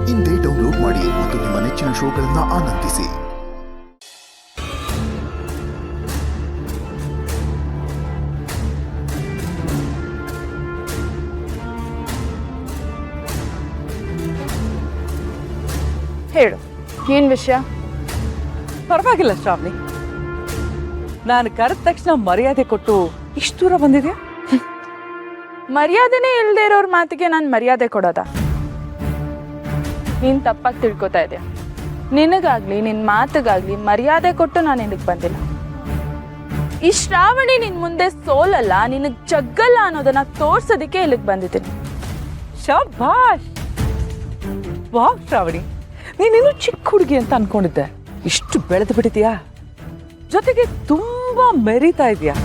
ಇಂದೇ ಡೌನ್ಲೋಡ್ ಮಾಡಿ ಮತ್ತು ನಿಮ್ಮ ನೆಚ್ಚಿನ ಶೋಗಳನ್ನು ಆನಂದಿಸಿ. ಹೇಳು, ಏನ್ ವಿಷಯ? ಪರವಾಗಿಲ್ಲ ಶ್ರಾವಣಿ, ನಾನು ಕರೆದ ತಕ್ಷಣ ಮರ್ಯಾದೆ ಕೊಟ್ಟು ಇಷ್ಟು ದೂರ ಬಂದಿದ್ಯಾ? ಮರ್ಯಾದೆನೇ ಇಲ್ಲದೆ ಇರೋರ್ ಮಾತಿಗೆ ನಾನು ಮರ್ಯಾದೆ ಕೊಡೋದ? ನೀನ್ ತಪ್ಪಾಗಿ ತಿಳ್ಕೊತಾ ಇದೆಯಾ. ನಿನಗಾಗ್ಲಿ ನಿನ್ ಮಾತಿಗಾಗ್ಲಿ ಮರ್ಯಾದೆ ಕೊಟ್ಟು ನಾನು ಇಲ್ಲಿಗೆ ಬಂದಿಲ್ಲ. ಈ ಶ್ರಾವಣಿ ನಿನ್ ಮುಂದೆ ಸೋಲಲ್ಲ, ನಿನಗ್ ಜಗ್ಗಲ್ಲ ಅನ್ನೋದನ್ನ ತೋರ್ಸೋದಿಕ್ಕೆ ಇಲ್ಲಿಗೆ ಬಂದಿದ್ದೀನಿ. ಶಭಾಷ್! ವಾವ್ ಶ್ರಾವಣಿ, ನೀನಿನ್ನು ಚಿಕ್ಕ ಹುಡುಗಿ ಅಂತ ಅನ್ಕೊಂಡಿದ್ದೆ. ಇಷ್ಟು ಬೆಳೆದು ಬಿಟ್ಟಿದ್ಯಾ, ಜೊತೆಗೆ ತುಂಬಾ ಮೆರಿತಾ ಇದೆಯಾ.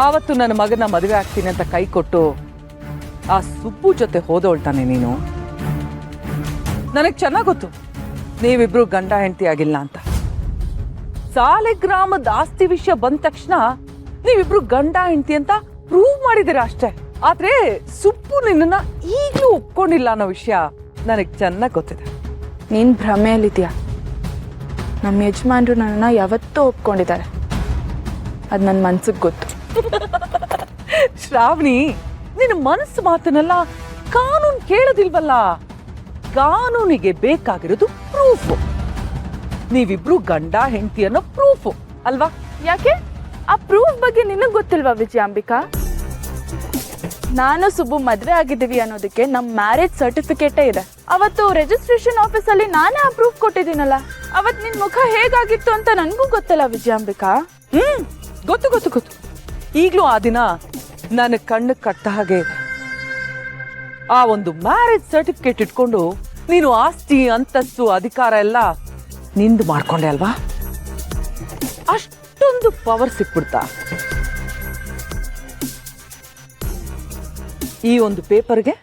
ಆವತ್ತು ನನ್ನ ಮಗನ ಮದುವೆ ಆಗ್ತೀನಿ ಅಂತ ಕೈ ಕೊಟ್ಟು ಆ ಸುಬ್ಬು ಜೊತೆ ಹೋದೋಳ್ತಾನೆ ನೀನು. ನನಗೆ ಚೆನ್ನಾಗ್ ಗೊತ್ತು ನೀವಿಬ್ರು ಗಂಡ ಹೆಂಡತಿ ಆಗಿಲ್ಲ ಅಂತ. ಸಾಲಿಗ್ರಾಮದ ಆಸ್ತಿ ವಿಷಯ ಬಂದ ತಕ್ಷಣ ನೀವಿಬ್ರು ಗಂಡ ಹೆಂಡತಿ ಅಂತ ಪ್ರೂವ್ ಮಾಡಿದಿರ ಅಷ್ಟೇ. ಆದ್ರೆ ಸುಬ್ಬು ನಿನ್ನನ್ನ ಈಗಲೂ ಒಪ್ಕೊಂಡಿಲ್ಲ ಅನ್ನೋ ವಿಷಯ ನನಗೆ ಚೆನ್ನಾಗಿ ಗೊತ್ತಿದೆ. ನೀನ್ ಭ್ರಮೆಯಲ್ಲಿದ್ಯಾ. ನಮ್ಮ ಯಜಮಾನ್ರು ನನ್ನನ್ನ ಯಾವತ್ತೂ ಒಪ್ಕೊಂಡಿದ್ದಾರೆ. ಅದು ನನ್ನ ಮನ್ಸಿಗೆ ಗೊತ್ತು. ಶ್ರಾವಣಿ, ನಿನ್ನ ಮನಸ್ಸು ಮಾತನ್ನೆಲ್ಲ ಕಾನೂನು ಕೇಳೋದಿಲ್ವಲ್ಲ. ಕಾನೂನಿಗೆ ಬೇಕಾಗಿರೋದು ಪ್ರೂಫ್. ನೀವಿಬ್ರು ಗಂಡ ಹೆಂಡತಿ ಅನ್ನೋ ಪ್ರೂಫ್ ಅಲ್ವಾ? ಯಾಕೆ ಆ ಪ್ರೂಫ್ ಬಗ್ಗೆ ನಿನಗ್ ಗೊತ್ತಿಲ್ವಾ ವಿಜಯಾಂಬಿಕಾ? ನಾನು ಸುಬ್ಬು ಮದ್ವೆ ಆಗಿದ್ದೀವಿ ಅನ್ನೋದಕ್ಕೆ ನಮ್ ಮ್ಯಾರೇಜ್ ಸರ್ಟಿಫಿಕೇಟೇ ಇದೆ. ಅವತ್ತು ರಿಜಿಸ್ಟ್ರೇಷನ್ ಆಫೀಸಲ್ಲಿ ನಾನೇ ಆ ಪ್ರೂಫ್ ಕೊಟ್ಟಿದ್ದೀನಲ್ಲ. ಅವತ್ ನಿನ್ ಮುಖ ಹೇಗಾಗಿತ್ತು ಅಂತ ನನ್ಗೂ ಗೊತ್ತಲ್ಲ ವಿಜಯಾಂಬಿಕಾ. ಗೊತ್ತು ಗೊತ್ತು ಗೊತ್ತು. ಈಗ್ಲೂ ಆ ದಿನ ನನ್ನ ಕಣ್ಣು ಕಟ್ಟ ಹಾಗೆ ಇದೆ. ಆ ಒಂದು ಮ್ಯಾರೇಜ್ ಸರ್ಟಿಫಿಕೇಟ್ ಇಟ್ಕೊಂಡು ನೀನು ಆಸ್ತಿ ಅಂತಸ್ತು ಅಧಿಕಾರ ಎಲ್ಲ ನಿಂದು ಮಾಡ್ಕೊಂಡೆ ಅಲ್ವಾ? ಅಷ್ಟೊಂದು ಪವರ್ ಸಿಕ್ಬಿಡ್ತಾ? ಈ ಒಂದು ಪೇಪರ್ಗೆ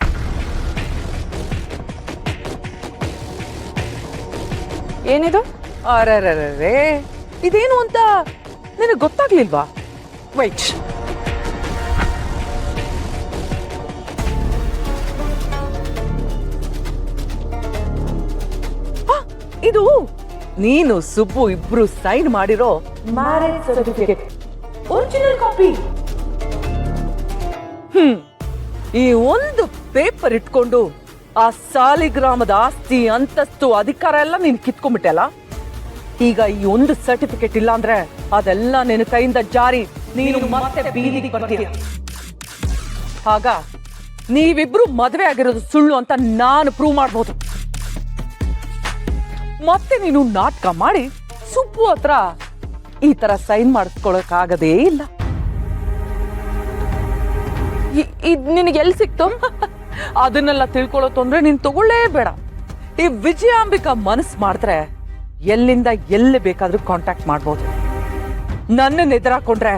ಏನಿದು? ಅರರರೇ, ಇದೇನು ಅಂತ ನಿನಗೆ ಗೊತ್ತಾಗ್ಲಿಲ್ವಾ? ವೈಟ್, ಇದು ನೀನು ಸುಬ್ಬು ಇಬ್ರು ಸೈನ್ ಮಾಡಿರೋ ಮ್ಯಾರೇಜ್ ಸರ್ಟಿಫಿಕೇಟ್ ಒರಿಜಿನಲ್ ಕಾಪಿ. ಈ ಒಂದು ಪೇಪರ್ ಇಟ್ಕೊಂಡು ಆ ಸಾಲಿಗ್ರಾಮದ ಆಸ್ತಿ ಅಂತಸ್ತು ಅಧಿಕಾರ ಎಲ್ಲ ನೀನು ಕಿತ್ಕೊಂಡ್ಬಿಟ್ಟೆ ಅಲ್ಲ. ಈಗ ಈ ಒಂದು ಸರ್ಟಿಫಿಕೇಟ್ ಇಲ್ಲ ಅಂದ್ರೆ ಅದೆಲ್ಲ ನಿನ್ನ ಕೈಯಿಂದ ಜಾರಿ ನೀನು ಮತ್ತೆ ಬೀದಿಗೆ ಬರ್ತೀಯ. ಆಗ ನೀವಿಬ್ರು ಮದುವೆ ಆಗಿರೋದು ಸುಳ್ಳು ಅಂತ ನಾನು ಪ್ರೂವ್ ಮಾಡಬಹುದು. ಮತ್ತೆ ನೀನು ನಾಟಕ ಮಾಡಿ ಸುಬ್ಬು ಹತ್ರ ಈ ತರ ಸೈನ್ ಮಾಡಿಸ್ಕೊಳಕ್ಕಾಗದೇ ಇಲ್ಲ. ಇದ್ ನಿನಗೆ ಎಲ್ಲಿ ಸಿಕ್ತು? ಅದನ್ನೆಲ್ಲ ತಿಳ್ಕೊಳ್ಳೋ ತೊಂದ್ರೆ ನೀನ್ ತಗೊಳ್ಳೇಬೇಡ. ಈ ವಿಜಯಾಂಬಿಕಾ ಮನಸ್ಸು ಮಾಡಿದ್ರೆ ಎಲ್ಲಿಂದ ಎಲ್ಲಿ ಬೇಕಾದ್ರೂ ಕಾಂಟ್ಯಾಕ್ಟ್ ಮಾಡ್ಬೋದು. ನನ್ನನ್ನು ಎದುರಾಕೊಂಡ್ರೆ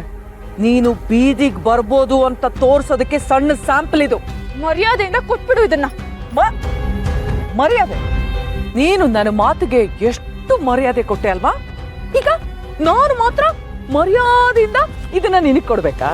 ನೀನು ಬೀದಿಗೆ ಬರ್ಬೋದು ಅಂತ ತೋರ್ಸೋದಕ್ಕೆ ಸಣ್ಣ ಸ್ಯಾಂಪಲ್ ಇದು. ಮರ್ಯಾದೆಯಿಂದ ಕೊಟ್ಬಿಡು ಇದನ್ನ. ಮರ್ಯಾದೆ? ನೀನು ನನ್ನ ಮಾತಿಗೆ ಎಷ್ಟು ಮರ್ಯಾದೆ ಕೊಟ್ಟೆ ಅಲ್ವಾ? ಈಗ ನಾನು ಮಾತ್ರ ಮರ್ಯಾದೆಯಿಂದ ಇದನ್ನ ನಿನಗೆ ಕೊಡ್ಬೇಕಾ?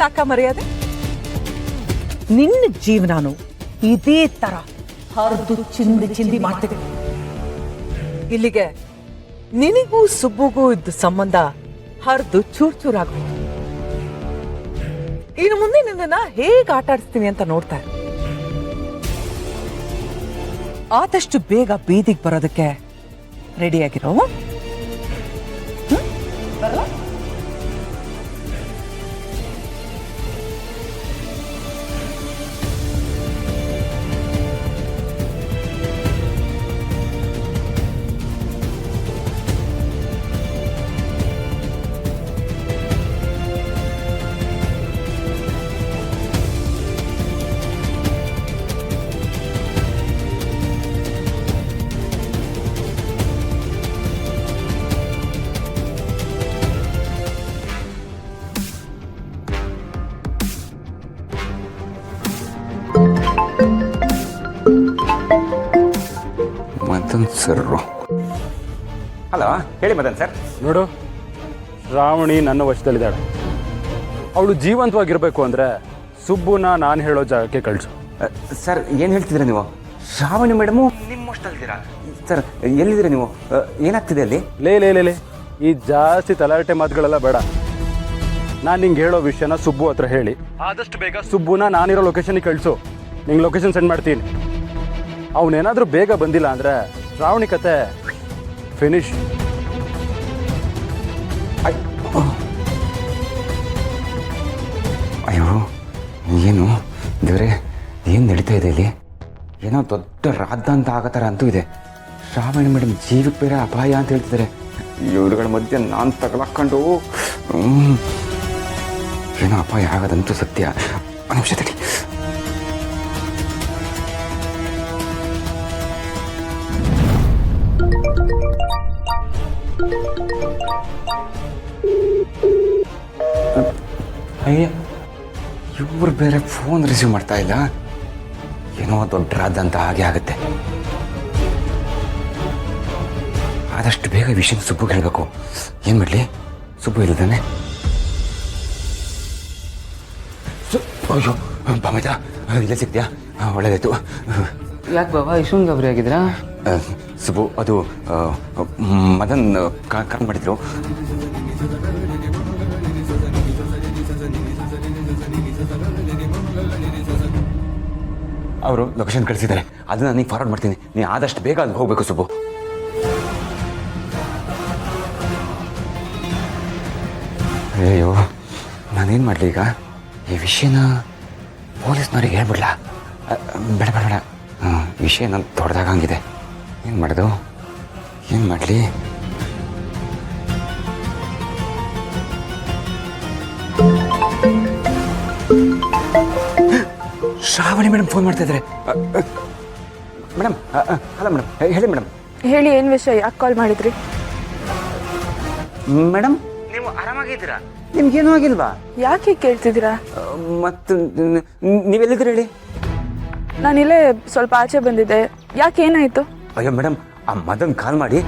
ಸಾಕ ಮರ್ಯಾದೆ? ನಿನ್ನ ಜೀವನಾನು ಇದೇ ತರ ಹರಿದು ಚಿಂದಿ ಚಿಂದಿ ಮಾಡ್ತಿದೆ. ಇಲ್ಲಿಗೆ ನಿನಗೂ ಸುಬ್ಬುಗೂ ಇದ್ದ ಸಂಬಂಧ ಹರಿದು ಚೂರ್ ಚೂರಾಗ್ಬೇಕು. ಇನ್ನು ಮುಂದೆ ನಿನ್ನ ಹೇಗೆ ಆಟ ಆಡಿಸ್ತೀನಿ ಅಂತ ನೋಡ್ತಾ ಇರು. ಆದಷ್ಟು ಬೇಗ ಬೀದಿಗೆ ಬರೋದಕ್ಕೆ ರೆಡಿಯಾಗಿರೋ. ಸರ್. ಹಲೋ, ಹೇಳಿ ಮದನ್ ಸರ್. ನೋಡು, ಶ್ರಾವಣಿ ನನ್ನ ವಶದಲ್ಲಿದ್ದಾಳೆ. ಅವಳು ಜೀವಂತವಾಗಿರಬೇಕು ಅಂದರೆ ಸುಬ್ಬುನ ನಾನು ಹೇಳೋ ಜಾಗಕ್ಕೆ ಕಳಿಸು. ಸರ್, ಏನು ಹೇಳ್ತಿದ್ದೀರಾ ನೀವು? ಶ್ರಾವಣಿ ಮೇಡಮು ನಿಮ್ಮಷ್ಟಲ್ದಿರಾ? ಸರ್, ಎಲ್ಲಿದ್ದೀರಾ ನೀವು? ಏನಾಗ್ತಿದೆ ಅಲ್ಲಿ? ಲೇ ಈ ಜಾಸ್ತಿ ತಲಾಟೆ ಮಾತುಗಳೆಲ್ಲ ಬೇಡ. ನಾನು ನಿಂಗೆ ಹೇಳೋ ವಿಷಯನ ಸುಬ್ಬು ಹತ್ರ ಹೇಳಿ ಆದಷ್ಟು ಬೇಗ ಸುಬ್ಬುನ ನಾನಿರೋ ಲೊಕೇಶನ್ಗೆ ಕಳಿಸು. ನಿಂಗೆ ಲೊಕೇಶನ್ ಸೆಂಡ್ ಮಾಡ್ತೀನಿ. ಅವನೇನಾದರೂ ಬೇಗ ಬಂದಿಲ್ಲ ಅಂದರೆ ಶ್ರಾವಣಿ ಕತೆ ಫಿನಿಶ್. ಅಯ್ಯೋ, ಏನು ದೇವ್ರೆ, ಏನು ನಡೀತಾ ಇದೆ ಇಲ್ಲಿ? ಏನೋ ದೊಡ್ಡ ರಾಧ ಅಂತ ಆಗೋ ಥರ ಅಂತೂ ಇದೆ. ಶ್ರಾವಣಿ ಮೇಡಮ್ ಜೀವಕ್ಕೆ ಬೇರೆ ಅಪಾಯ ಅಂತ ಹೇಳ್ತಿದ್ದಾರೆ. ಇವ್ರುಗಳ ಮಧ್ಯೆ ನಾನು ತಗೊಳಕೊಂಡು ಏನೋ ಅಪಾಯ ಆಗೋದಂತೂ ಸತ್ಯ. ಒಂದು ನಿಮಿಷ ತಡಿ. ಅಯ್ಯ, ಇವ್ರು ಬೇರೆ ಫೋನ್ ರಿಸೀವ್ ಮಾಡ್ತಾ ಇಲ್ಲ. ಏನೋ ದೊಡ್ಡ ರಾಧ ಅಂತ ಹಾಗೆ ಆಗುತ್ತೆ. ಆದಷ್ಟು ಬೇಗ ವಿಷಯ ಸುಬ್ಬುಗೆ ಹೇಳಬೇಕು. ಏನು ಮಾಡಲಿ? ಸುಬ್ಬು ಇಲ್ಲದಾನೆ. ಅಯ್ಯೋ ಬಾಮೈದ, ಇಲ್ಲೇ ಸಿಗ್ತೀಯಾ? ಒಳ್ಳೇದಾಯ್ತು. ಯಾಕೆ ಬಾಬಾ ಇಷ್ಟೊಂದು ಗಾಬರಿ ಆಗಿದ್ರಾ? ಸುಬ್ಬು, ಅದು ಮದನ್ ಕಾಲ್ ಮಾಡಿದ್ರು. ಅವರು ಲೊಕೇಶನ್ ಕಳಿಸಿದ್ದಾರೆ. ಅದನ್ನ ನನಗೆ ಫಾರ್ವರ್ಡ್ ಮಾಡ್ತೀನಿ. ನೀನು ಆದಷ್ಟು ಬೇಗ ಅಲ್ಲಿ ಹೋಗ್ಬೇಕು ಸುಬ್ಬು. ಅಯ್ಯೋ, ನಾನೇನು ಮಾಡಲಿ ಈಗ? ಈ ವಿಷಯನ ಪೊಲೀಸ್ನವ್ರಿಗೆ ಹೇಳ್ಬಿಡ್ಲಾ? ಬೇಡ ಬೇಡ ಬೇಡ. ವಿಷಯ ನಾನು ದೊಡ್ಡದಾಗಂಗಿದೆ. ಏನು ಮಾಡೋದು? ಏನು ಮಾಡಲಿ? ಶ್ರಾವಣಿ ಮೇಡಮ್ ಫೋನ್ ಮಾಡ್ತಾ ಇದ್ದಾರೆ. ಮೇಡಮ್, ಹಲೋ ಮೇಡಮ್, ಹೇಳಿ ಮೇಡಮ್. ಹೇಳಿ, ಏನು ವಿಷಯ? ಯಾಕೆ ಕಾಲ್ ಮಾಡಿದ್ರಿ? ಮೇಡಮ್, ನೀವು ಆರಾಮಾಗಿದ್ದೀರಾ? ನಿಮ್ಗೇನೂ ಆಗಿಲ್ವಾ? ಯಾಕೆ ಕೇಳ್ತಿದ್ದೀರಾ? ಮತ್ತು ನೀವೆಲ್ಲಿದ್ದೀರ ಹೇಳಿ? ನಾನಿಲ್ಲೇ ಸ್ವಲ್ಪ ಆಚೆ ಬಂದಿದ್ದೆ. ಯಾಕೆ, ಏನಾಯಿತು? ಅಯ್ಯೋ ಮೇಡಮ್, ಆ ಮದನ್ ಕಾಲ್ ಮಾಡಿ